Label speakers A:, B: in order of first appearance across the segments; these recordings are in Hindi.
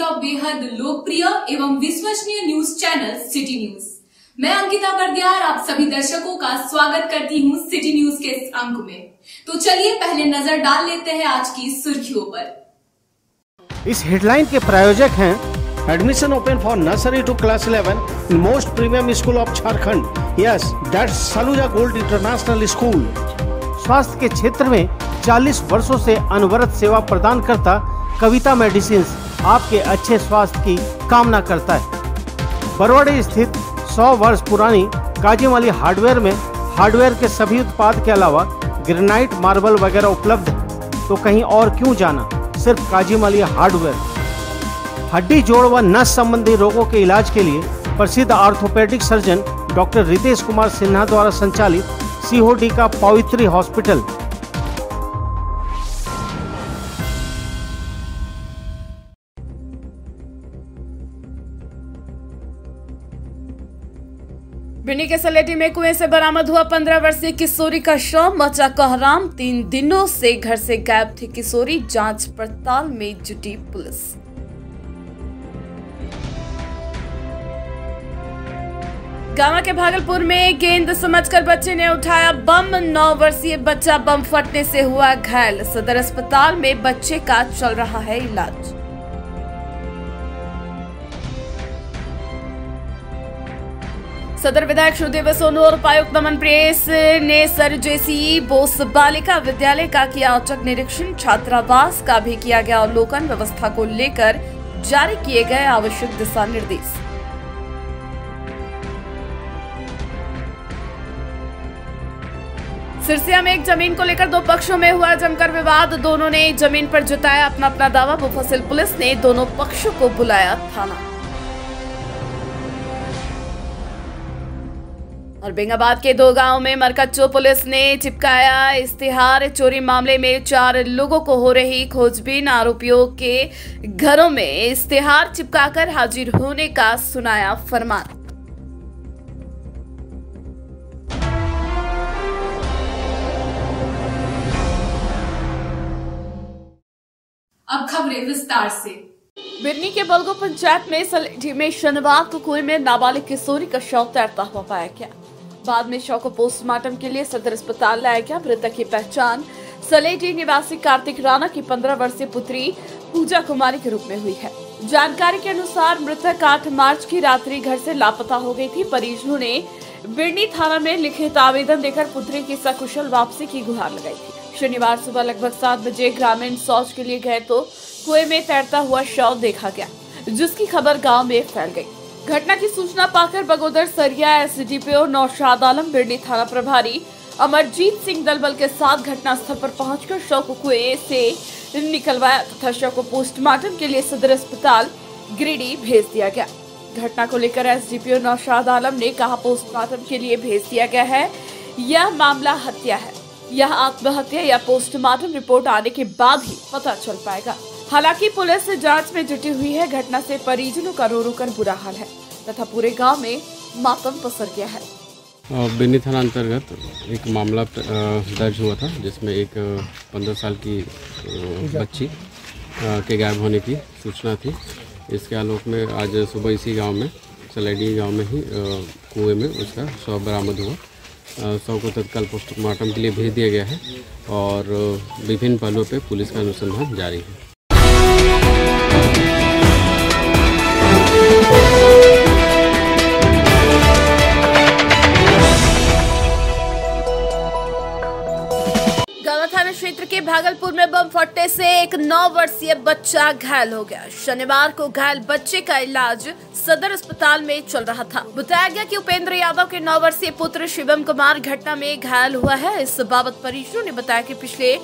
A: का बेहद लोकप्रिय एवं विश्वसनीय न्यूज चैनल सिटी न्यूज। मैं अंकिता बर्दियार आप सभी दर्शकों का स्वागत करती हूं सिटी न्यूज के इस अंक में। तो चलिए पहले नजर डाल लेते हैं आज की सुर्खियों पर।
B: इस हेडलाइन के प्रायोजक हैं admission open for nursery to class 11 in most premium school of Jharkhand. Yes, that's Saluja Gold International School. स्वास्थ्य के क्षेत्र में 40 वर्षों से अनवरत सेवा प्रदान करता कविता मेडिसिन आपके अच्छे स्वास्थ्य की कामना करता है। बरवाड़ी स्थित 100 वर्ष पुरानी काजीम-अली हार्डवेयर में हार्डवेयर के सभी उत्पाद के अलावा ग्रेनाइट, मार्बल वगैरह उपलब्ध है। तो कहीं और क्यों जाना, सिर्फ काजीम-अली हार्डवेयर। हड्डी, जोड़ व नस संबंधी रोगों के इलाज के लिए प्रसिद्ध orthopaedic surgeon doctor Ritesh Kumar Sinha द्वारा संचालित सीओडी का पवित्री हॉस्पिटल।
C: भिंडी के सलेटी में कुएं से बरामद हुआ 15 वर्षीय किशोरी का शव, मचा कोहराम। 3 दिनों से घर से गायब थी किशोरी, जांच पड़ताल में जुटी पुलिस। गांव के भागलपुर में गेंद समझकर बच्चे ने उठाया बम, 9 वर्षीय बच्चा बम फटने से हुआ घायल। सदर अस्पताल में बच्चे का चल रहा है इलाज। सदर विधायक सुदेव सोनू और उपायुक्त नमन प्रेस ने सर जेसी बोस बालिका विद्यालय का किया औचक निरीक्षण। छात्रावास का भी किया गया अवलोकन। व्यवस्था को लेकर जारी किए गए आवश्यक दिशा निर्देश। सिरसिया में एक जमीन को लेकर 2 पक्षों में हुआ जमकर विवाद। दोनों ने जमीन पर जताया अपना अपना दावा। मुफस्सिल पुलिस ने दोनों पक्षों को बुलाया थाना। और बेंगाबाद के 2 गांवों में मरकच्चो पुलिस ने चिपकाया इश्तिहार। चोरी मामले में 4 लोगों को हो रही खोजबीन। आरोपियों के घरों में इश्तिहार चिपकाकर हाजिर होने का सुनाया फरमान।
A: अब खबरें विस्तार से।
C: बिरनी के बलगो पंचायत में सलेठी में शनिवार को कुएं में नाबालिग किशोरी का शव तैरता हुआ पाया गया। बाद में शव को पोस्टमार्टम के लिए सदर अस्पताल लाया गया। मृतक की पहचान सलेठी निवासी कार्तिक राणा की 15 वर्षीय पुत्री पूजा कुमारी के रूप में हुई है। जानकारी के अनुसार मृतक 8 मार्च की रात्रि घर से लापता हो गई थी। परिजनों ने बिरनी थाना में लिखित आवेदन देकर पुत्री की सकुशल वापसी की गुहार लगाई थी। शनिवार सुबह लगभग 7 बजे ग्रामीण शौच के लिए गए तो कुएं में तैरता हुआ शव देखा गया, जिसकी खबर गांव में फैल गई। घटना की सूचना पाकर बगोदर सरिया एसडीपीओ नौशाद आलम, बिरनी थाना प्रभारी अमरजीत सिंह दलबल के साथ घटनास्थल पर पहुंचकर शव को कुएं से निकलवाया तथा शव को पोस्टमार्टम के लिए सदर अस्पताल गिरिडीह भेज दिया गया। घटना को लेकर एसडीपीओ नौशाद आलम ने कहा, पोस्टमार्टम के लिए भेज दिया गया है। यह मामला हत्या है, यह आत्महत्या या पोस्टमार्टम रिपोर्ट आने के बाद ही पता चल पाएगा। हालांकि पुलिस जांच में जुटी हुई है। घटना से परिजनों का रो रो कर बुरा हाल है तथा पूरे गांव में मातम पसर गया है।
D: बिरनी थाना अंतर्गत एक मामला दर्ज हुआ था, जिसमें एक 15 साल की बच्ची के गायब होने की सूचना थी। इसके आलोक में आज सुबह इसी गांव में, सलेडी गांव में ही कुएं में उसका शव बरामद हुआ। शव को तत्काल पोस्टमार्टम के लिए भेज दिया गया है और विभिन्न पहलुओं पर पुलिस का अनुसंधान जारी है।
C: थाना क्षेत्र के भागलपुर में बम फटने से एक 9 वर्षीय बच्चा घायल हो गया। शनिवार को घायल बच्चे का इलाज सदर अस्पताल में चल रहा था। बताया गया कि उपेंद्र यादव के 9 वर्षीय पुत्र शिवम कुमार घटना में घायल हुआ है। इस बाबत परिजनों ने बताया कि पिछले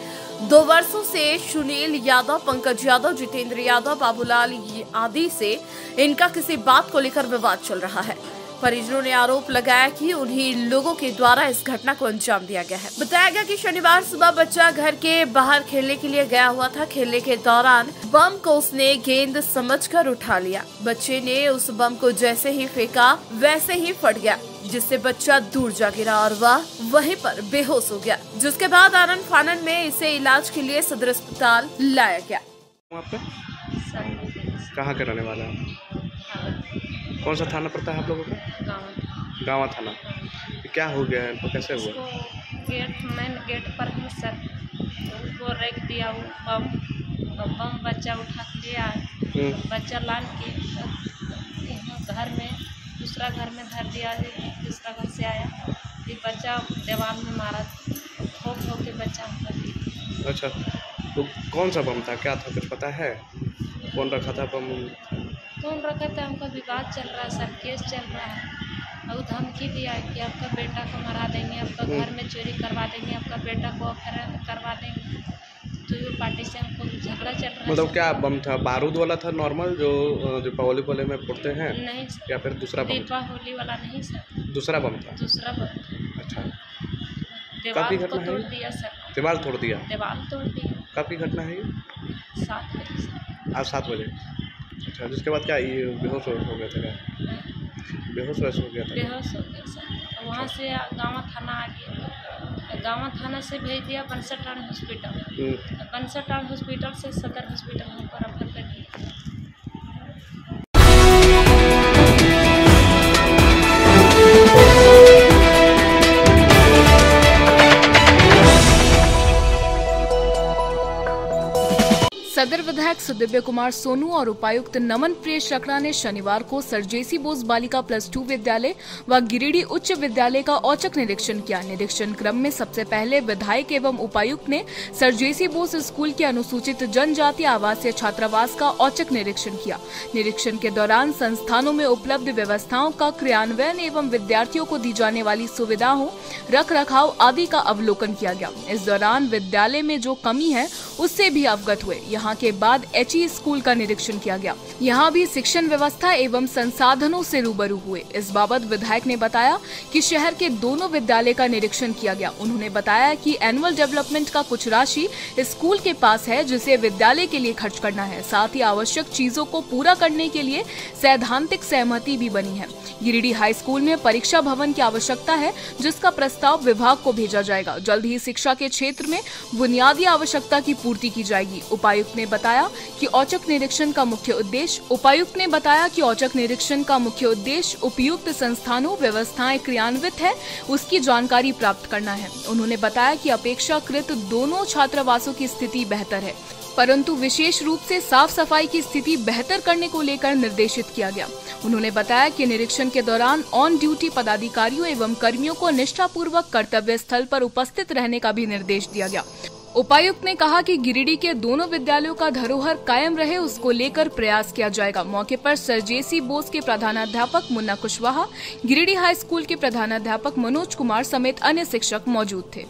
C: 2 वर्षों से सुनील यादव, पंकज यादव, जितेंद्र यादव, बाबूलाल आदि से इनका किसी बात को लेकर विवाद चल रहा है। परिजनों ने आरोप लगाया कि उन्हीं लोगों के द्वारा इस घटना को अंजाम दिया गया है। बताया गया कि शनिवार सुबह बच्चा घर के बाहर खेलने के लिए गया हुआ था। खेलने के दौरान बम को उसने गेंद समझकर उठा लिया। बच्चे ने उस बम को जैसे ही फेंका वैसे ही फट गया, जिससे बच्चा दूर जा गिरा और वह वहीं पर बेहोश हो गया, जिसके बाद आनन फानन में इसे इलाज के लिए सदर अस्पताल लाया गया।
E: कहाँ के रहने वाला है? कौन सा थाना पड़ता है आप लोगों का? गाँव थाना। क्या हो गया है, इनको कैसे हुआ?
F: मेन गेट पर ही सर वो रख दिया, वो बम बच्चा उठा के लिया, बच्चा लाल के घर में दूसरा घर में धर दिया, दूसरा घर से आया, फिर बच्चा दीवार में मारा, ठोक के बच्चा कर दिया।
E: अच्छा, तो कौन सा बम था, क्या था, कुछ पता है? कौन रखा था बम?
F: कौन रखा था? हमका विवाद चल रहा है सर, केस चल रहा है, और धमकी दिया है कि आपका बेटा को मरा देंगे, आपका घर में चोरी करवा देंगे, आपका बेटा को करवा देंगे। तो ये पार्टी से हमको झगड़ा चल रहा है।
E: मतलब क्या बम था? बारूद वाला था नॉर्मल जो दीपावली वाले में फोड़ते हैं?
F: नहीं,
E: या फिर दूसरा बम?
F: दीपावली वाला नहीं सर,
E: दूसरा बम था।
F: दूसरा बम।
E: अच्छा,
F: दीवार को तोड़ दिया सर।
E: दीवार तोड़ दिया?
F: दीवार तोड़ दिया।
E: कब की घटना है ये?
F: 7 बजे सर।
E: आज 7 बजे। अच्छा, जिसके बाद क्या ये बेहोश हो गया था? क्या बेहोश हो गया था?
F: बेहोश हो गया सर। वहाँ से गाँव थाना आ गया, गाँव थाना से भेज दिया बनसटान हॉस्पिटल, बनसटान हॉस्पिटल से सदर हॉस्पिटल हमको रेफर कर दिया।
A: सदर विधायक सुदिव्य कुमार सोनू और उपायुक्त नमन प्रिय शकरा ने शनिवार को सर जेसी बोस बालिका +2 विद्यालय व गिरिडीह उच्च विद्यालय का औचक निरीक्षण किया। निरीक्षण क्रम में सबसे पहले विधायक एवं उपायुक्त ने सर जेसी बोस स्कूल के अनुसूचित जनजाति आवासीय छात्रावास का औचक निरीक्षण किया। निरीक्षण के दौरान संस्थानों में उपलब्ध व्यवस्थाओं का क्रियान्वयन एवं विद्यार्थियों को दी जाने वाली सुविधाओं, रख रखाव आदि का अवलोकन किया गया। इस दौरान विद्यालय में जो कमी है उससे भी अवगत हुए। यहाँ के बाद एचई स्कूल का निरीक्षण किया गया। यहाँ भी शिक्षण व्यवस्था एवं संसाधनों से रूबरू हुए। इस बाबत विधायक ने बताया कि शहर के दोनों विद्यालय का निरीक्षण किया गया। उन्होंने बताया कि एनुअल डेवलपमेंट का कुछ राशि स्कूल के पास है जिसे विद्यालय के लिए खर्च करना है। साथ ही आवश्यक चीजों को पूरा करने के लिए सैद्धांतिक सहमति भी बनी है। गिरिडीह हाई स्कूल में परीक्षा भवन की आवश्यकता है जिसका प्रस्ताव विभाग को भेजा जाएगा। जल्द ही शिक्षा के क्षेत्र में बुनियादी आवश्यकता की पूर्ति की जाएगी। उपायुक्त ने बताया कि औचक निरीक्षण का मुख्य उद्देश्य उपयुक्त संस्थानों व्यवस्थाएं क्रियान्वित है उसकी जानकारी प्राप्त करना है। उन्होंने बताया कि अपेक्षाकृत दोनों छात्रावासों की स्थिति बेहतर है, परंतु विशेष रूप से साफ सफाई की स्थिति बेहतर करने को लेकर निर्देशित किया गया। उन्होंने बताया कि निरीक्षण के दौरान ऑन ड्यूटी पदाधिकारियों एवं कर्मियों को निष्ठापूर्वक कर्तव्य स्थल पर उपस्थित रहने का भी निर्देश दिया गया। उपायुक्त ने कहा कि गिरिडीह के दोनों विद्यालयों का धरोहर कायम रहे उसको लेकर प्रयास किया जाएगा। मौके पर सर जेसी बोस के प्रधानाध्यापक मुन्ना कुशवाहा, गिरिडीह हाई स्कूल के प्रधानाध्यापक मनोज कुमार समेत अन्य शिक्षक मौजूद थे।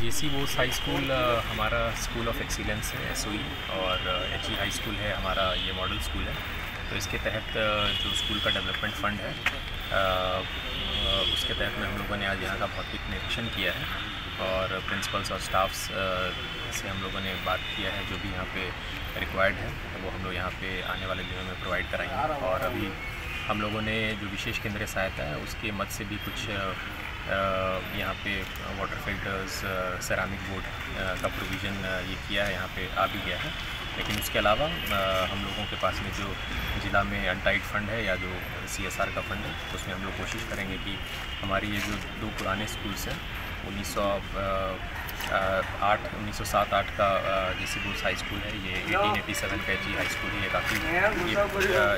G: जेसी बोस हाई स्कूल हमारा स्कूल ऑफ एक्सीलेंस है एसओई, और एचई हाई स्कूल है हमारा ये मॉडल स्कूल है। तो इसके तहत जो स्कूल का डेवलपमेंट फंड है उसके तहत में हम लोगों ने आज यहाँ का भौतिक निरीक्षण किया है और प्रिंसिपल्स और स्टाफ्स से हम लोगों ने बात किया है। जो भी यहाँ पे रिक्वायर्ड है वो हम लोग यहाँ पे आने वाले दिनों में प्रोवाइड कराएंगे। और अभी हम लोगों ने जो विशेष केंद्रीय सहायता है उसके मद से भी कुछ यहाँ पे वाटर फिल्टर्स, सेरामिक बोर्ड का प्रोविज़न ये किया है, यहाँ पे आ भी गया है। लेकिन उसके अलावा हम लोगों के पास में जो ज़िला में अनटाइड फंड है या जो CSR का फंड है उसमें हम लोग कोशिश करेंगे कि हमारी ये जो 2 पुराने स्कूल्स हैं 1907-8 का जेसी बोस हाई स्कूल है, ये 1887 का एचई हाई स्कूल है। ये काफ़ी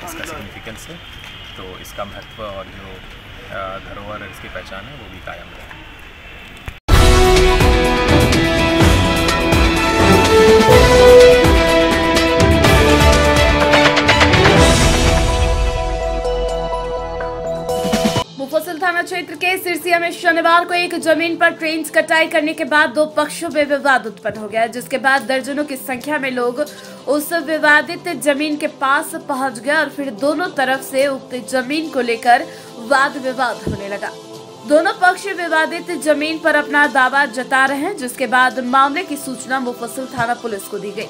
G: इसका सिग्निफिकेंस है, तो इसका महत्व और जो धरोहर इसकी पहचान है वो भी कायम है।
C: मुफस्सिल थाना क्षेत्र के सिरसिया में शनिवार को एक जमीन पर ट्रेन कटाई करने के बाद 2 पक्षों में विवाद उत्पन्न हो गया, जिसके बाद दर्जनों की संख्या में लोग उस विवादित जमीन के पास पहुंच गए और फिर दोनों तरफ से उक्त जमीन को लेकर वाद विवाद होने लगा। दोनों पक्ष विवादित जमीन पर अपना दावा जता रहे हैं, जिसके बाद मामले की सूचना मुफस्सिल थाना पुलिस को दी गई।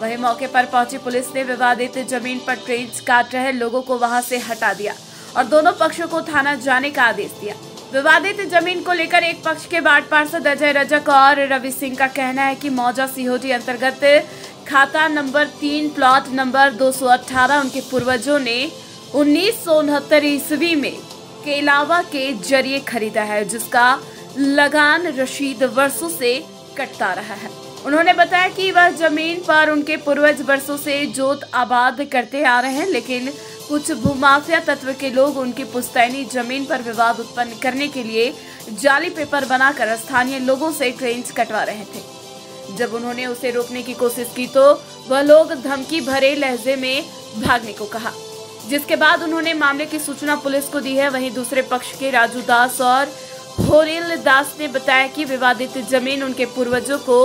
C: वहीं मौके पर पहुंची पुलिस ने विवादित जमीन पर ट्रेन काट रहे लोगों को वहां से हटा दिया और दोनों पक्षों को थाना जाने का आदेश दिया। विवादित जमीन को लेकर एक पक्ष के वार्ड पार्षद अजय रजक और रवि सिंह का कहना है कि मौजा सीहोटी अंतर्गत खाता नंबर 3 प्लॉट नंबर 218 उनके पूर्वजों ने 1969 ईस्वी में केलावा के जरिए खरीदा है, जिसका लगान रशीद वर्षों से कटता रहा है। उन्होंने बताया कि वह जमीन पर उनके पूर्वज वर्षों से जोत आबाद करते आ रहे हैं, लेकिन कुछ भूमाफिया तत्व के लोग उनकी पुश्तैनी जमीन पर विवाद उत्पन्न करने के लिए जाली पेपर बनाकर स्थानीय लोगों से ट्रेंच कटवा रहे थे। जब उन्होंने उसे रोकने की कोशिश की तो वह लोग धमकी भरे लहजे में भागने को कहा, जिसके बाद उन्होंने मामले की सूचना पुलिस को दी है। वहीं दूसरे पक्ष के राजू दास और होरिल दास ने बताया कि विवादित जमीन उनके पूर्वजों को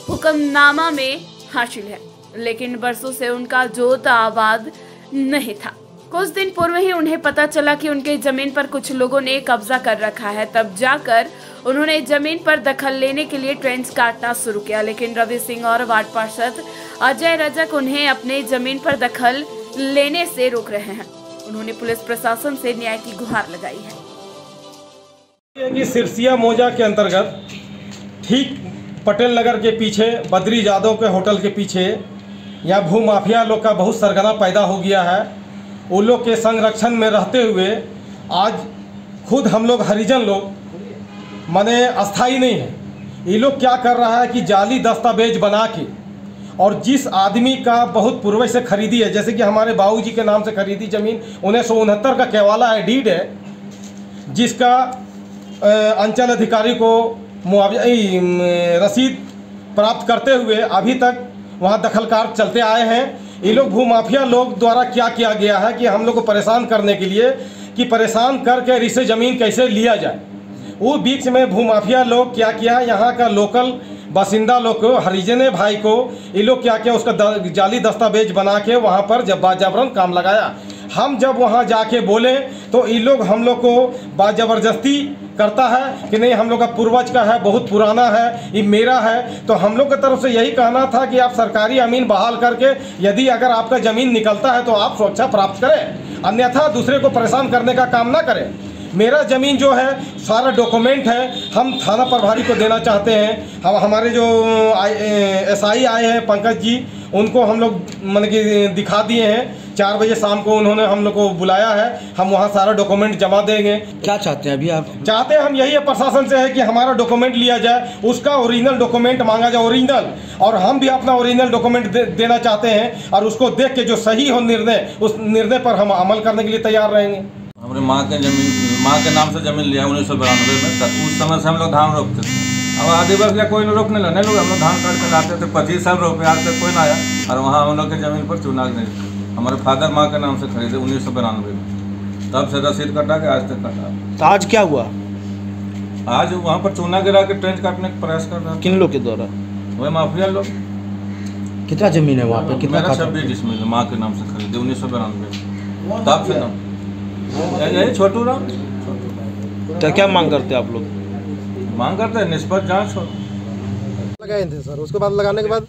C: हुक्मनामा में हासिल है, लेकिन वर्षों से उनका जोत आबाद नहीं था। कुछ दिन पूर्व ही उन्हें पता चला कि उनके जमीन पर कुछ लोगों ने कब्जा कर रखा है। तब जाकर उन्होंने जमीन पर दखल लेने के लिए ट्रेंच काटना शुरू किया, लेकिन रवि सिंह और वार्ड पार्षद अजय रजक उन्हें अपने जमीन पर दखल लेने से रोक रहे हैं। उन्होंने पुलिस प्रशासन से न्याय की गुहार लगाई है।
H: कि सिरसिया मौजा के अंतर्गत ठीक पटेल नगर के पीछे बद्री यादव के होटल के पीछे यहाँ भूमाफिया लोग का बहुत सरगना पैदा हो गया है। वो लोग के संरक्षण में रहते हुए आज खुद हम लोग हरिजन लोग माने अस्थाई नहीं है। ये लोग क्या कर रहा है कि जाली दस्तावेज बना के और जिस आदमी का बहुत पूर्वज से खरीदी है, जैसे कि हमारे बाबूजी के नाम से खरीदी ज़मीन 1969 का केवाला है, डीड है, जिसका अंचल अधिकारी को मुआवजा रसीद प्राप्त करते हुए अभी तक वहाँ दखलकार चलते आए हैं। ये लोग भूमाफिया लोग द्वारा क्या किया गया है कि हम लोग को परेशान करने के लिए कि परेशान करके इससे ज़मीन कैसे लिया जाए। वो बीच में भूमाफिया लोग क्या किया, यहाँ का लोकल बासिंदा लोग को, हरिजने भाई को, ये लोग क्या किया, उसका जाली दस्तावेज बना के वहाँ पर जब बाजबरन काम लगाया। हम जब वहाँ जाके बोले तो ये लोग हम लोग को बाज़बरदस्ती करता है कि नहीं हम लोग का पूर्वज का है, बहुत पुराना है, ये मेरा है। तो हम लोग की तरफ से यही कहना था कि आप सरकारी अमीन बहाल करके यदि अगर आपका ज़मीन निकलता है तो आप सुरक्षा प्राप्त करें, अन्यथा दूसरे को परेशान करने का काम ना करें। मेरा ज़मीन जो है सारा डॉक्यूमेंट है, हम थाना प्रभारी को देना चाहते हैं। हम हमारे जो SI आए हैं पंकज जी, उनको हम लोग मन की दिखा दिए हैं। 4 बजे शाम को उन्होंने हम लोग को बुलाया है, हम वहाँ सारा डॉक्यूमेंट जमा देंगे।
I: क्या चाहते हैं अभी आप?
H: चाहते हैं हम यही है प्रशासन से है कि हमारा डॉक्यूमेंट लिया जाए, उसका ओरिजिनल डॉक्यूमेंट मांगा जाए, ओरिजिनल, और हम भी अपना ओरिजिनल डॉक्यूमेंट देना चाहते हैं और उसको देख के जो सही हो निर्णय, उस निर्णय पर हम अमल करने के लिए तैयार रहेंगे।
I: हमने माँ के नाम से जमीन लिया 1992 में, तब उस समय से हम लोग धान रोपते थे। अब आधी वर्ष या कोई रोकने लगे लोग, हम लोग धान काट के लाते थे, 25 साल रोपे, आज तक कोई ना आया। और वहाँ हम लोग के ज़मीन पर चुनाव नहीं, हमारे फादर माँ के नाम से खरीदे 1992 में, तब से रसीद कटा के आज तक कटा।
B: तो आज क्या हुआ?
I: आज वहाँ पर चूना गिरा के ट्रेंच काटने का प्रयास कर रहा है।
B: किन लोग के द्वारा?
I: वही माफिया लोग।
B: कितना जमीन है वहाँ पे? कितना?
I: 26 डिसमिल माँ के नाम से खरीदे 1992 में, तब से नाम यही छोटू राम।
B: तो क्या मांग करते हैं आप लोग?
I: मांग करते हैं निष्पक्ष जांच हो।
J: लगाए थे सर, उसके बाद लगाने के बाद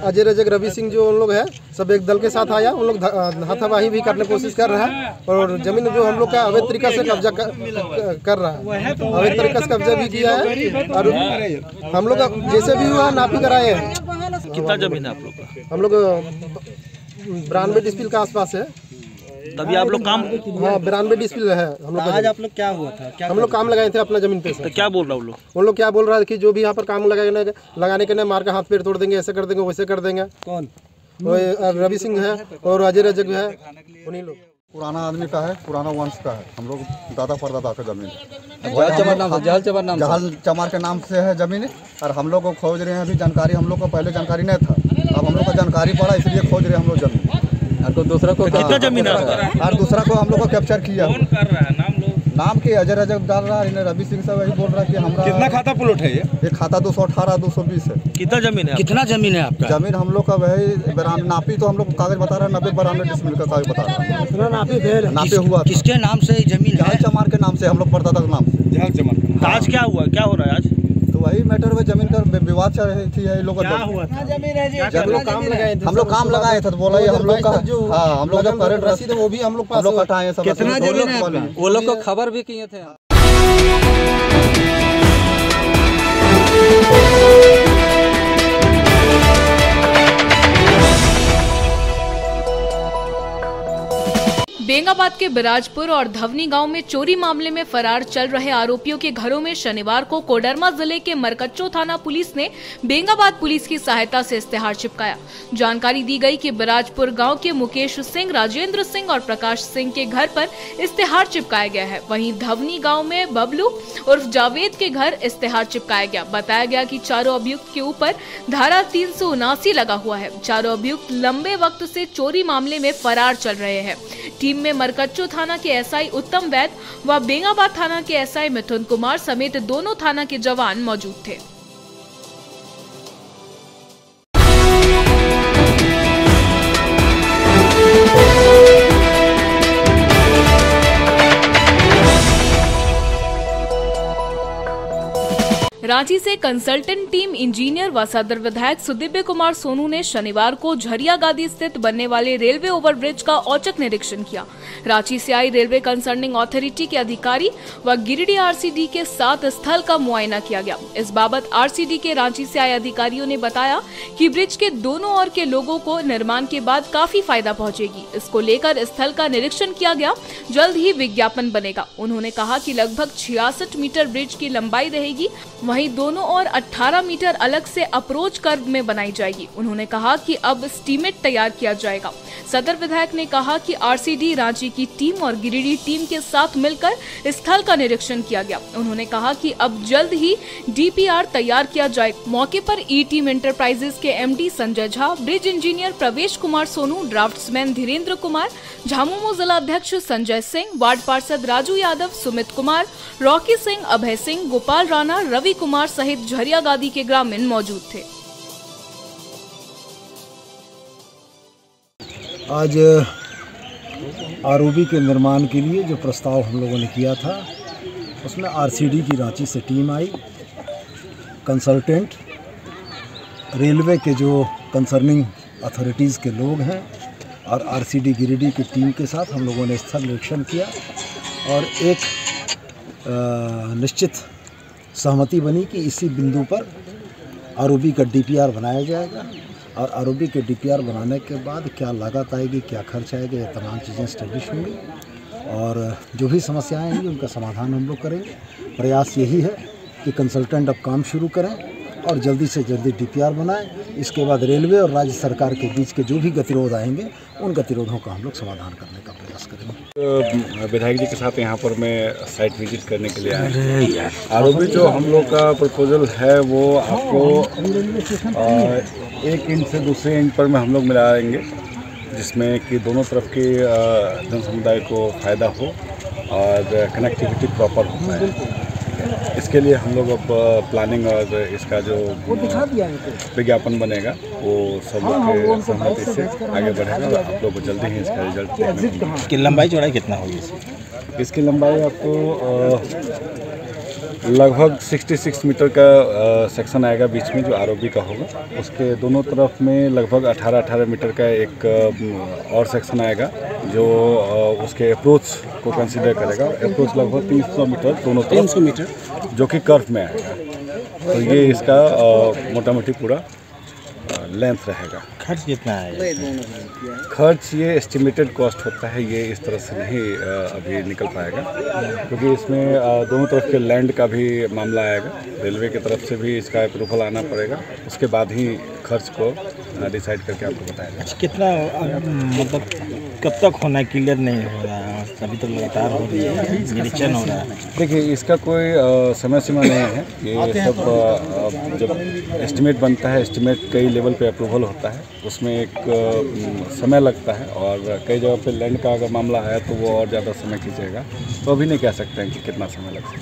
J: अजय रजक, रवि सिंह जो उन लोग हैं सब एक दल के साथ आया, उन लोग हाथापाई भी करने की कोशिश कर रहा है और जमीन जो हम लोग का अवैध तरीका से कब्जा कर रहा है, अवैध तरीका से कब्जा भी किया है और हम लोग जैसे भी हुआ नापी कराए हैं।
B: कितना जमीन है आप लोग का?
J: हम लोग 92 डिस्पिल के आसपास है।
B: तभी आप लोग काम?
J: हाँ, 92 डिस्पिल है हम लोग।
B: आज आप लोग क्या हुआ था?
J: हम लोग काम लगाए थे अपना जमीन पे।
B: तो क्या बोल रहा है
J: उन लोग क्या बोल रहा है कि जो भी यहाँ पर काम लगाने के लिए मार का हाथ पैर तोड़ देंगे, ऐसे कर देंगे, वैसे कर देंगे। कौन? रवि सिंह है और अजय रजक है, उन्हीं लोग।
K: पुराना आदमी का है, पुराना वंश का है, हम लोग दादा परदादा का जमीन जहल चमार के नाम से है जमीन। और हम लोग को खोज रहे हैं, अभी जानकारी हम लोग को पहले जानकारी नहीं था, अब हम लोग को जानकारी पड़ा इसलिए खोज रहे हैं हम लोग जमीन। और दूसरा को कितना जमीन है? और दूसरा को हम लोग को कैप्चर किया। कौन कर रहा है? नाम के अजय रजक डाल रहा है, रवि सिंह से वही बोल रहा है कि हमारा।
B: कितना खाता प्लॉट है ये?
K: खाता 218 220 है।
B: कितना जमीन है? कितना जमीन है आपका?
K: जमीन हम लोग का वही नापी तो हम लोग कागज बता रहा है 90-92 डिसमिल का कागज बता रहा है। नापे हुआ
B: किसके नाम से जमीन?
K: जहल चमार के नाम से, हम लोग परदादा के नाम से।
B: जहल चमार। आज क्या हुआ, क्या हो रहा है आज?
K: तो वही मैटर में जमीन का विवाद चल रही थी। ये लोग
B: क्या हुआ था?
K: हम लोग काम लगाए थे तो बोला ये हम लोग का। हाँ, हम लोग का करंट रसीद है वो भी हम लोग पास कटाए सब।
B: कितना जमीन है?
K: वो लोग को खबर भी किए थे।
A: बेंगाबाद के बिराजपुर और धवनी गांव में चोरी मामले में फरार चल रहे आरोपियों के घरों में शनिवार को कोडरमा जिले के मरकच्चो थाना पुलिस ने बेंगाबाद पुलिस की सहायता से इस्तेहार चिपकाया। जानकारी दी गई कि बिराजपुर गांव के मुकेश सिंह, राजेंद्र सिंह और प्रकाश सिंह के घर पर इस्तेहार चिपकाया गया है। वहीं धवनी गाँव में बबलू उर्फ जावेद के घर इस्तेहार चिपकाया गया। बताया गया कि चारों अभियुक्त के ऊपर धारा 379 लगा हुआ है। चारों अभियुक्त लंबे वक्त से चोरी मामले में फरार चल रहे हैं। टीम में मरकच्चो थाना के एसआई उत्तम वैद व बेंगाबाद थाना के एसआई मिथुन कुमार समेत दोनों थाना के जवान मौजूद थे। रांची से कंसल्टेंट टीम इंजीनियर व सदर विधायक सुदिव्य कुमार सोनू ने शनिवार को झरियागादी स्थित बनने वाले रेलवे ओवरब्रिज का औचक निरीक्षण किया। रांची से आई रेलवे कंसर्निंग अथॉरिटी के अधिकारी व गिरिडीह आरसीडी के साथ स्थल का मुआयना किया गया। इस बाबत आरसीडी के रांची से आए अधिकारियों ने बताया कि ब्रिज के दोनों ओर के लोगों को निर्माण के बाद काफी फायदा पहुंचेगी। इसको लेकर स्थल का निरीक्षण किया गया। जल्द ही विज्ञापन बनेगा। उन्होंने कहा कि लगभग 66 मीटर ब्रिज की लंबाई रहेगी। वहीं दोनों ओर 18 मीटर अलग से अप्रोच कर्व में बनाई जाएगी। उन्होंने कहा कि अब एस्टीमेट तैयार किया जाएगा। सदर विधायक ने कहा कि आरसीडी रांची की टीम और गिरिडीह टीम के साथ मिलकर स्थल का निरीक्षण किया गया। उन्होंने कहा कि अब जल्द ही डीपीआर तैयार किया जाएगा। मौके पर ई टीम एंटरप्राइजेज के MD Sanjay Jha, bridge engineer प्रवेश कुमार सोनू, ड्राफ्ट्समैन धीरेन्द्र कुमार, झामुमो जिला अध्यक्ष संजय सिंह, वार्ड पार्षद राजू यादव, सुमित कुमार, रॉकी सिंह, अभय सिंह, गोपाल राणा, रवि कुमार सहित झरियागादी के ग्रामीण मौजूद थे।
L: आज आरओबी के निर्माण के लिए जो प्रस्ताव हम लोगों ने किया था उसमें आरसीडी की रांची से टीम आई, कंसल्टेंट, रेलवे के जो कंसर्निंग अथॉरिटीज़ के लोग हैं और आरसीडी गिरिडीह की टीम के साथ हम लोगों ने स्थल निरीक्षण किया और एक निश्चित सहमति बनी कि इसी बिंदु पर आरओबी का डीपीआर बनाया जाएगा और आरओबी के डीपीआर बनाने के बाद क्या लागत आएगी, क्या खर्च आएगा, ये तमाम चीज़ें स्टैब्लिश होंगी और जो भी समस्याएं आएंगी उनका समाधान हम लोग करेंगे। प्रयास यही है कि कंसल्टेंट अब काम शुरू करें और जल्दी से जल्दी डीपीआर बनाएं। इसके बाद रेलवे और राज्य सरकार के बीच के जो भी गतिरोध आएंगे उन गतिरोधों का हम लोग समाधान करने का प्रयास करेंगे।
M: विधायक जी के साथ यहाँ पर मैं साइट विजिट करने के लिए आया। आरओबी जो हम लोग का प्रपोजल है वो आपको एक इंच से दूसरे इंच पर में हम लोग मिलाएंगे, जिसमें कि दोनों तरफ के जन समुदाय को फ़ायदा हो और कनेक्टिविटी प्रॉपर हो पाए। इसके लिए हम लोग अब प्लानिंग और इसका जो विज्ञापन बनेगा वो सब लोग के सहमति से आगे बढ़ेगा और आप लोग को जल्दी ही इसका रिजल्ट देखने को मिलेगा।
N: इसकी लंबाई चौड़ाई कितना होगी?
M: इसकी लंबाई आपको लगभग 66 मीटर का सेक्शन आएगा बीच में जो आरओबी का होगा। उसके दोनों तरफ में लगभग 18 मीटर का एक और सेक्शन आएगा जो उसके अप्रोच को कंसीडर करेगा। अप्रोच लगभग 300 मीटर दोनों तरफ, 300 मीटर जो कि कर्व में आएगा। तो ये इसका मोटा मोटी पूरा लेंथ रहेगा।
N: खर्च कितना है?
M: खर्च ये एस्टिमेटेड कॉस्ट होता है, ये इस तरह से नहीं अभी निकल पाएगा क्योंकि इसमें दोनों तरफ के लैंड का भी मामला आएगा। रेलवे की तरफ से भी इसका अप्रूवल आना पड़ेगा, उसके बाद ही खर्च को डिसाइड करके आपको बताएगा।
N: अच्छा, कितना मतलब कब तक होना है? क्लियर नहीं हो रहा है अभी तो, लगातार हो रही है, निरीक्षण हो रहा है।
M: देखिए इसका कोई समय सीमा नहीं है। ये सब जब एस्टिमेट बनता है, एस्टिमेट कई लेवल पे अप्रूवल होता है, उसमें एक समय लगता है और कई जगह पे लैंड का अगर मामला है तो वो और ज़्यादा समय खींचेगा। तो अभी नहीं कह सकते हैं कि कितना समय लगता है।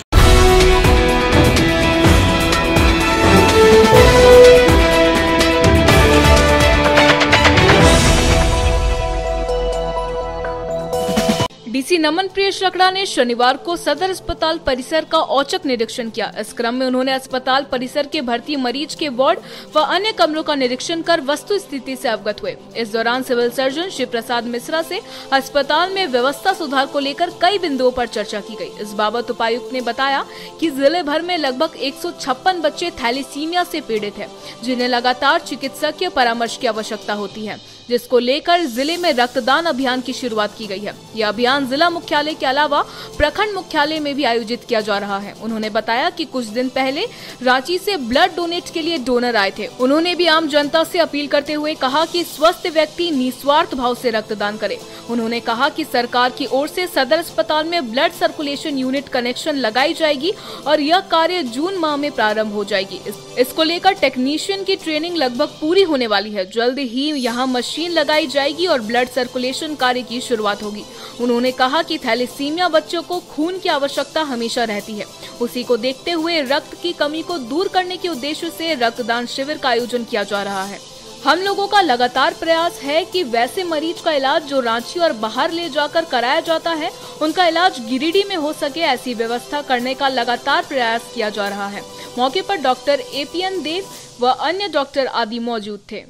A: डीसी नमन प्रिय शकड़ा ने शनिवार को सदर अस्पताल परिसर का औचक निरीक्षण किया। इस क्रम में उन्होंने अस्पताल परिसर के भर्ती मरीज के वार्ड व अन्य कमरों का निरीक्षण कर वस्तु स्थिति से अवगत हुए। इस दौरान सिविल सर्जन शिव प्रसाद मिश्रा से अस्पताल में व्यवस्था सुधार को लेकर कई बिंदुओं पर चर्चा की गई। इस बाबत उपायुक्त ने बताया कि जिले भर में लगभग 156 बच्चे थैलीसीमिया से पीड़ित हैं, जिन्हें लगातार चिकित्सकीय परामर्श की आवश्यकता होती है। जिसको लेकर जिले में रक्तदान अभियान की शुरुआत की गई है। यह अभियान जिला मुख्यालय के अलावा प्रखंड मुख्यालय में भी आयोजित किया जा रहा है। उन्होंने बताया कि कुछ दिन पहले रांची से ब्लड डोनेट के लिए डोनर आए थे। उन्होंने भी आम जनता से अपील करते हुए कहा कि स्वस्थ व्यक्ति निस्वार्थ भाव से रक्तदान करे। उन्होंने कहा कि सरकार की ओर से सदर अस्पताल में ब्लड सर्कुलेशन यूनिट कनेक्शन लगाई जाएगी और यह कार्य जून माह में प्रारंभ हो जाएगी। इसको लेकर टेक्नीशियन की ट्रेनिंग लगभग पूरी होने वाली है। जल्द ही यहाँ मशीन लगाई जाएगी और ब्लड सर्कुलेशन कार्य की शुरुआत होगी। उन्होंने कहा कि थैलेसीमिया बच्चों को खून की आवश्यकता हमेशा रहती है। उसी को देखते हुए रक्त की कमी को दूर करने के उद्देश्य से रक्तदान शिविर का आयोजन किया जा रहा है। हम लोगों का लगातार प्रयास है कि वैसे मरीज का इलाज जो रांची और बाहर ले जाकर कराया जाता है, उनका इलाज गिरिडीह में हो सके, ऐसी व्यवस्था करने का लगातार प्रयास किया जा रहा है। मौके पर डॉक्टर एपीएन देव व अन्य डॉक्टर आदि मौजूद थे।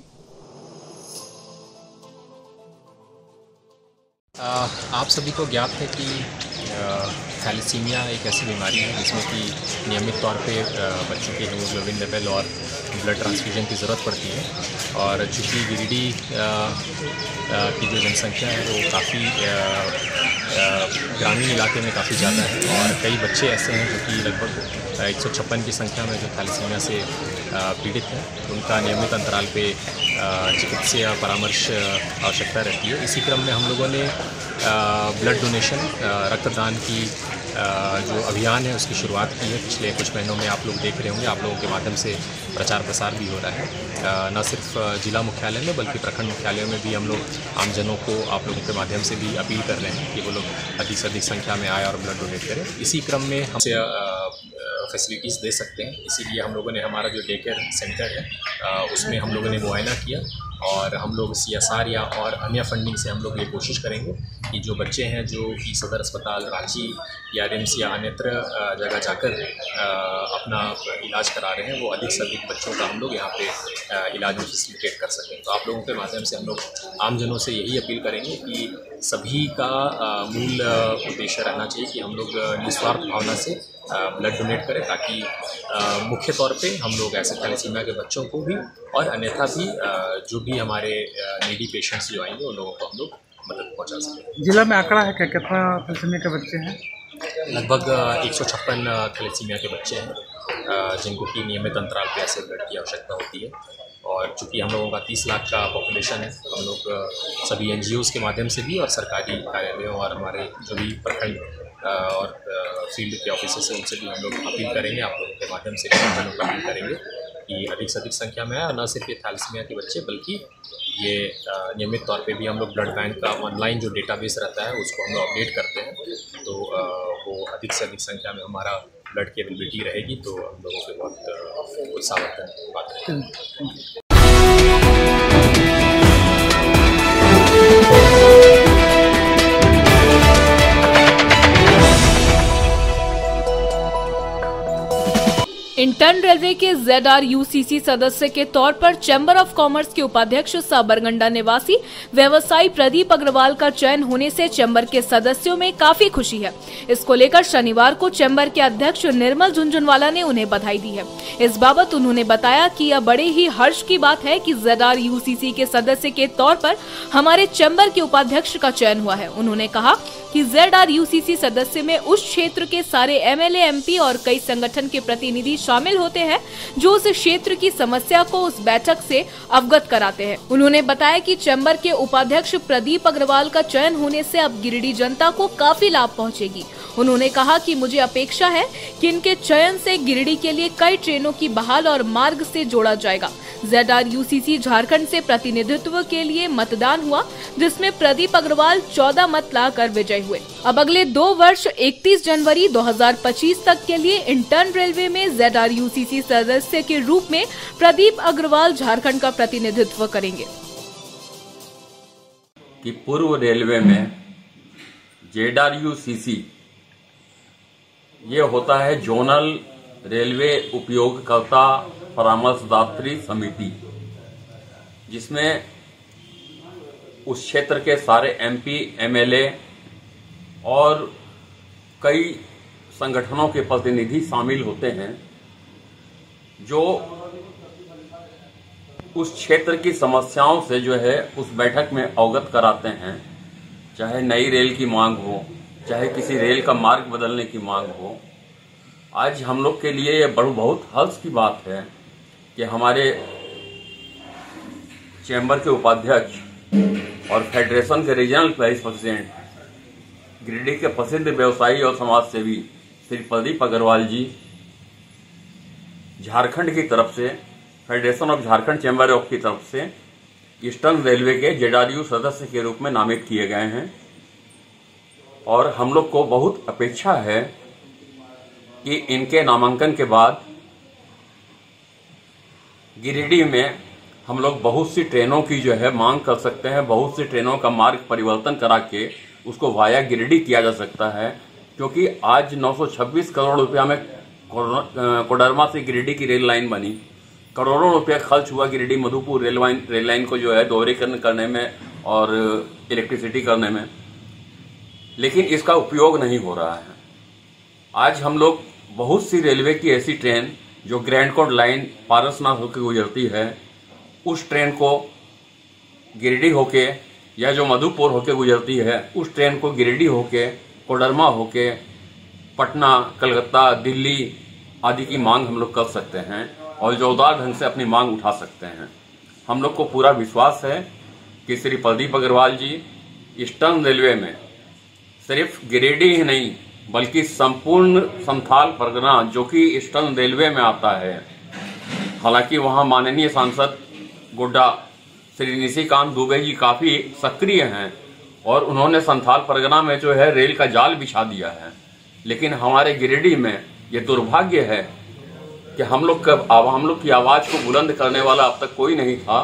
G: आप सभी को ज्ञात है कि थैलेसीमिया एक ऐसी बीमारी है जिसमें कि नियमित तौर पे बच्चों के हीमोग्लोबिन लेवल और ब्लड ट्रांसफ्यूजन की ज़रूरत पड़ती है। और चूँकि गिरिडीह की जो जनसंख्या है वो काफ़ी ग्रामीण इलाके में काफ़ी ज़्यादा है और कई बच्चे ऐसे हैं जो कि लगभग 156 की संख्या में जो थैलेसीमिया से पीड़ित हैं। उनका नियमित अंतराल पे चिकित्सीय परामर्श आवश्यकता रहती है। इसी क्रम में हम लोगों ने ब्लड डोनेशन रक्तदान की जो अभियान है उसकी शुरुआत की है। पिछले कुछ महीनों में आप लोग देख रहे होंगे, आप लोगों के माध्यम से प्रचार प्रसार भी हो रहा है। न सिर्फ जिला मुख्यालय में बल्कि प्रखंड मुख्यालयों में भी हम लोग आमजनों को आप लोगों के माध्यम से भी अपील कर रहे हैं कि वो लोग अधिक से अधिक संख्या में आए और ब्लड डोनेट करें। इसी क्रम में हमसे फैसिलिटीज़ दे सकते हैं, इसीलिए हम लोगों ने हमारा जो डे केयर सेंटर है उसमें हम लोगों ने मुआयना किया और हम लोग CSR या और अन्य फंडिंग से हम लोग ये कोशिश करेंगे कि जो बच्चे हैं जो कि सदर अस्पताल रांची या रिम्स या अन्यत्र जगह जाकर अपना इलाज करा रहे हैं, वो अधिक से अधिक बच्चों का हम लोग यहाँ पे इलाज में फैसिलिटेट कर सकें। तो आप लोगों के माध्यम से हम लोग आमजनों से यही अपील करेंगे कि सभी का मूल उद्देश्य रहना चाहिए कि हम लोग निस्वार्थ भावना से ब्लड डोनेट करें, ताकि मुख्य तौर पे हम लोग ऐसे थैलेसीमिया के बच्चों को भी और अन्यथा भी जो भी हमारे नीडी पेशेंट्स जो आएंगे उन लोगों को हम लोग मदद पहुंचा सकें।
O: जिला में आंकड़ा है क्या, कितना थैलेसीमिया के बच्चे हैं?
G: लगभग 156 थैलेसीमिया के बच्चे हैं जिनको कि नियमित अंतराल पे ऐसे ब्लड की आवश्यकता होती है। और चूँकि हम लोगों का 30 लाख का पॉपुलेशन है, हम लोग सभी NGOs के माध्यम से भी और सरकारी कार्यालयों और हमारे जो भी प्रखंड और फील्ड के ऑफिसर्स हैं उनसे भी हम लोग अपील करेंगे, आप लोगों के माध्यम से आमजनों को अपील करेंगे कि अधिक से अधिक संख्या में आए। और न सिर्फ ये थैलेसीमिया के बच्चे बल्कि ये नियमित तौर पे भी हम लोग ब्लड बैंक का ऑनलाइन जो डेटाबेस रहता है उसको हम लोग अपडेट करते हैं, तो वो अधिक से अधिक संख्या में हमारा ब्लड की अवेलेबिलिटी रहेगी, तो हम लोगों के बहुत उत्साहवर्धक बात रहेगी।
A: इंटर्न रेलवे के ZRUCC सदस्य के तौर पर चैम्बर ऑफ कॉमर्स के उपाध्यक्ष सह बरगंडा निवासी व्यवसायी प्रदीप अग्रवाल का चयन होने से चैम्बर के सदस्यों में काफी खुशी है। इसको लेकर शनिवार को चैम्बर के अध्यक्ष निर्मल झुंझुनवाला ने उन्हें बधाई दी है। इस बाबत उन्होंने बताया कि यह बड़े ही हर्ष की बात है कि ZRUCC के सदस्य के तौर पर हमारे चैम्बर के उपाध्यक्ष का चयन हुआ है। उन्होंने कहा कि ZRUCC सदस्य में उस क्षेत्र के सारे MLA MP और कई संगठन के प्रतिनिधि शामिल होते हैं जो उस क्षेत्र की समस्या को उस बैठक से अवगत कराते हैं। उन्होंने बताया कि चैम्बर के उपाध्यक्ष प्रदीप अग्रवाल का चयन होने से अब गिरिडीह जनता को काफी लाभ पहुंचेगी। उन्होंने कहा कि मुझे अपेक्षा है कि इनके चयन से गिरिडीह के लिए कई ट्रेनों की बहाल और मार्ग से जोड़ा जाएगा। ZRUCC झारखंड से प्रतिनिधित्व के लिए मतदान हुआ, जिसमें प्रदीप अग्रवाल 14 मत लाकर विजयी हुए। अब अगले 2 वर्ष 31 जनवरी 2025 तक के लिए इंटर्न रेलवे में ZRUCC सदस्य के रूप में प्रदीप अग्रवाल झारखंड का प्रतिनिधित्व करेंगे।
P: कि पूर्व रेलवे में ZRUCC ये होता है जोनल रेलवे उपयोगकर्ता परामर्शदात्री समिति, जिसमें उस क्षेत्र के सारे MP, MLA और कई संगठनों के प्रतिनिधि शामिल होते हैं, जो उस क्षेत्र की समस्याओं से जो है उस बैठक में अवगत कराते हैं। चाहे नई रेल की मांग हो, चाहे किसी रेल का मार्ग बदलने की मांग हो। आज हम लोग के लिए ये बहुत हर्ष की बात है कि हमारे चैम्बर के उपाध्यक्ष और फेडरेशन के रीजनल वाइस प्रेसिडेंट, गिरिडीह के प्रसिद्ध व्यवसायी और समाज सेवी श्री प्रदीप अग्रवाल जी झारखंड की तरफ से, federation of Jharkhand chamber of की तरफ से ईस्टर्न रेलवे के जेडआरयू सदस्य के रूप में नामित किए गए हैं। और हम लोग को बहुत अपेक्षा है कि इनके नामांकन के बाद गिरिडीह में हम लोग बहुत सी ट्रेनों की जो है मांग कर सकते हैं। बहुत सी ट्रेनों का मार्ग परिवर्तन करा के उसको वाया गिरिडीह किया जा सकता है, क्योंकि आज 926 करोड़ रुपया में कोडरमा से गिरिडीह की रेल लाइन बनी। करोड़ों रुपया खर्च हुआ गिरिडीह मधुपुर रेल लाइन को जो है दोहरीकरण करने में और इलेक्ट्रिसिटी करने में, लेकिन इसका उपयोग नहीं हो रहा है। आज हम लोग बहुत सी रेलवे की ऐसी ट्रेन जो ग्रैंड कोड लाइन पारसनाथ होकर गुजरती है, उस ट्रेन को गिरिडीह होके या जो मधुपुर होके गुजरती है, उस ट्रेन को गिरिडीह होके, कोडरमा होके पटना, कलकत्ता, दिल्ली आदि की मांग हम लोग कर सकते हैं और जोरदार ढंग से अपनी मांग उठा सकते हैं। हम लोग को पूरा विश्वास है कि श्री प्रदीप अग्रवाल जी ईस्टर्न रेलवे में सिर्फ गिरिडीह ही नहीं बल्कि संपूर्ण संथाल परगना जो कि ईस्टर्न रेलवे में आता है, हालांकि वहां माननीय सांसद गोड्डा श्री निशिकांत दुबे जी काफी सक्रिय हैं और उन्होंने संथाल परगना में जो है रेल का जाल बिछा दिया है, लेकिन हमारे गिरिडीह में ये दुर्भाग्य है कि हम लोग की आवाज को बुलंद करने वाला अब तक कोई नहीं था।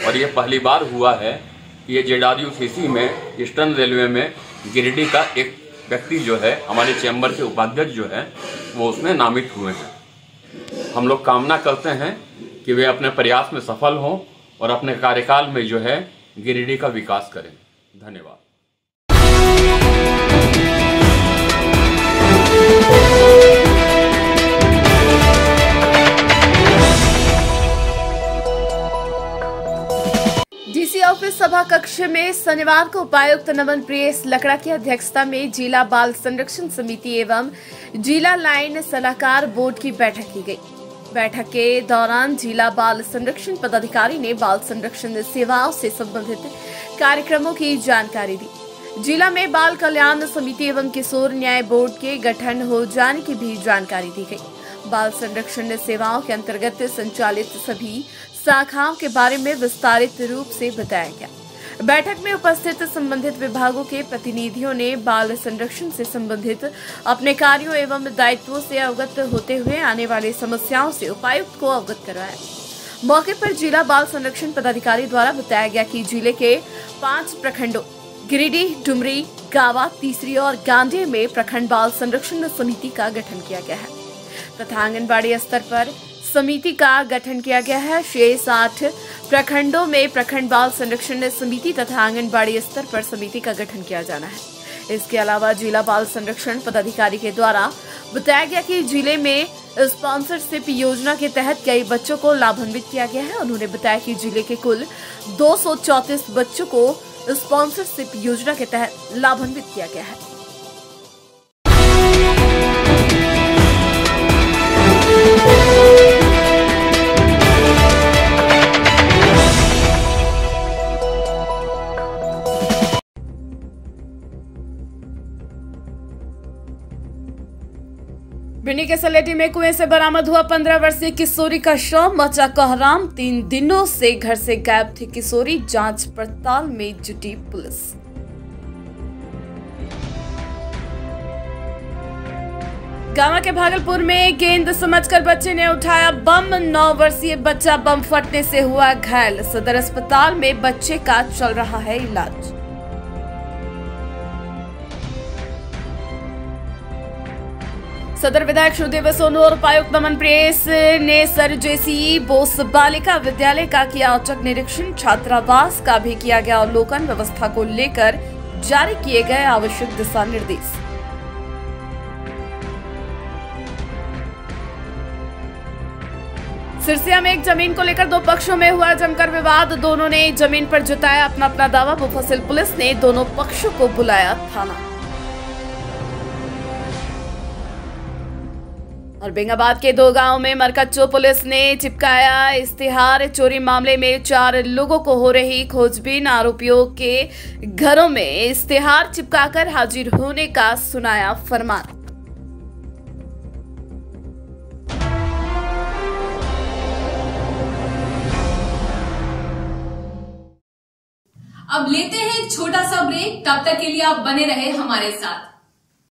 P: और ये पहली बार हुआ है कि ये जेडआरयूसीसी में ईस्टर्न रेलवे में गिरिडीह का एक व्यक्ति जो है, हमारे चैम्बर के उपाध्यक्ष जो है, वो उसमें नामित हुए हैं। हम लोग कामना करते हैं कि वे अपने प्रयास में सफल हों और अपने कार्यकाल में जो है गिरिडीह का विकास करें। धन्यवाद।
C: डीसी ऑफिस सभा कक्ष में शनिवार को उपायुक्त नमन प्रियेश लकड़ा की अध्यक्षता में जिला बाल संरक्षण समिति एवं जिला लाइन सलाहकार बोर्ड की बैठक की गई। बैठक के दौरान जिला बाल संरक्षण पदाधिकारी ने बाल संरक्षण सेवाओं से संबंधित कार्यक्रमों की जानकारी दी। जिला में बाल कल्याण समिति एवं किशोर न्याय बोर्ड के गठन हो जाने की भी जानकारी दी गई। बाल संरक्षण सेवाओं के अंतर्गत संचालित सभी शाखाओं के बारे में विस्तारित रूप से बताया गया। बैठक में उपस्थित संबंधित विभागों के प्रतिनिधियों ने बाल संरक्षण से संबंधित अपने कार्यों एवं दायित्वों से अवगत होते हुए आने वाली समस्याओं से उपायुक्त को अवगत करवाया। मौके पर जिला बाल संरक्षण पदाधिकारी द्वारा बताया गया कि जिले के 5 प्रखंडों गिरिडीह, डुमरी, गावा, तीसरी और गांधी में प्रखंड बाल संरक्षण समिति का गठन किया गया है तथा आंगनबाड़ी स्तर पर समिति का गठन किया गया है। शेष 8 प्रखंडों में प्रखंड बाल संरक्षण समिति तथा आंगनबाड़ी स्तर पर समिति का गठन किया जाना है। इसके अलावा जिला बाल संरक्षण पदाधिकारी के द्वारा बताया गया कि जिले में स्पॉन्सरशिप योजना के तहत कई बच्चों को लाभान्वित किया गया है। उन्होंने बताया कि जिले के कुल 234 बच्चों को स्पॉन्सरशिप योजना के तहत लाभान्वित किया गया है। भिंडी के सलेटी में कुएं से बरामद हुआ 15 वर्षीय किशोरी का शव, मचा कोहराम। 3 दिनों से घर से गायब थी किशोरी, जांच पड़ताल में जुटी पुलिस। गांव के भागलपुर में गेंद समझकर बच्चे ने उठाया बम, 9 वर्षीय बच्चा बम फटने से हुआ घायल। सदर अस्पताल में बच्चे का चल रहा है इलाज। सदर विधायक श्रीदेव सोनू और उपायुक्त नमन प्रियेश ने सर जेसी बोस बालिका विद्यालय का किया औचक निरीक्षण। छात्रावास का भी किया गया अवलोकन। व्यवस्था को लेकर जारी किए गए आवश्यक दिशा निर्देश। सिरसिया में एक जमीन को लेकर दो पक्षों में हुआ जमकर विवाद। दोनों ने जमीन पर जताया अपना अपना दावा। मुफस्सिल पुलिस ने दोनों पक्षों को बुलाया थाना। और बेंगाबाद के दो गांव में मरकच्चो पुलिस ने चिपकाया इश्तिहार। चोरी मामले में 4 लोगों को हो रही खोजबीन। आरोपियों के घरों में इश्तिहार चिपकाकर हाजिर होने का सुनाया फरमान।
A: अब लेते हैं एक छोटा सा ब्रेक। तब तक के लिए आप बने रहे हमारे साथ।